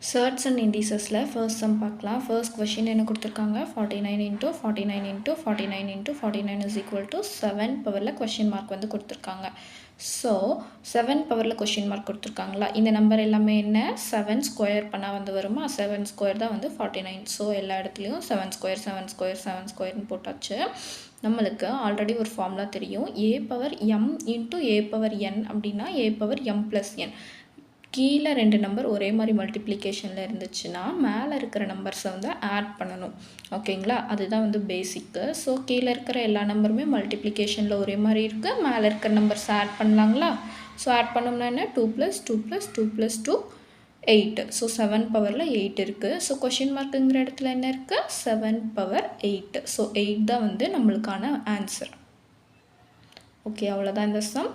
Surds and indicesல first sum பார்க்கலாம். First question என்ன கொடுத்திருக்காங்க 49 into 49 into 49 into 49 is equal to 7 பவரில் question mark வந்து கொடுத்திருக்காங்க. ஸோ 7 பவரில் கொஷின் மார்க் கொடுத்துருக்காங்களா, இந்த நம்பர் எல்லாமே என்ன 7 ஸ்கொயர் பண்ணால் வந்து வருமா, 7 ஸ்கொயர் தான் வந்து 49. ஸோ எல்லா இடத்துலையும் 7 ஸ்கொயர் 7 ஸ்கொயர் 7 ஸ்கொயர்னு போட்டாச்சு. நம்மளுக்கு ஆல்ரெடி ஒரு ஃபார்முலா தெரியும், a power m into a power n அப்படின்னா a power m plus n. கீழே ரெண்டு நம்பர் ஒரே மாதிரி மல்டிப்ளிகேஷனில் இருந்துச்சுன்னா மேலே இருக்கிற நம்பர்ஸை வந்து ஆட் பண்ணணும். ஓகேங்களா, அதுதான் வந்து பேசிக்கு. ஸோ கீழே இருக்கிற எல்லா நம்பருமே மல்டிப்ளிகேஷனில் ஒரே மாதிரி இருக்குது, மேலே இருக்கிற நம்பர்ஸ் ஆட் பண்ணலாங்களா. ஸோ ஆட் பண்ணோம்னா என்ன 2 + 2 + 2 + 2 8. ஸோ 7 பவரில் 8 இருக்குது. ஸோ கொஷின் மார்க்குங்கிற இடத்துல என்ன இருக்குது 7 பவர் 8. ஸோ 8 தான் வந்து நம்மளுக்கான ஆன்சர். ஓகே, அவ்வளோதான் இந்த சம்.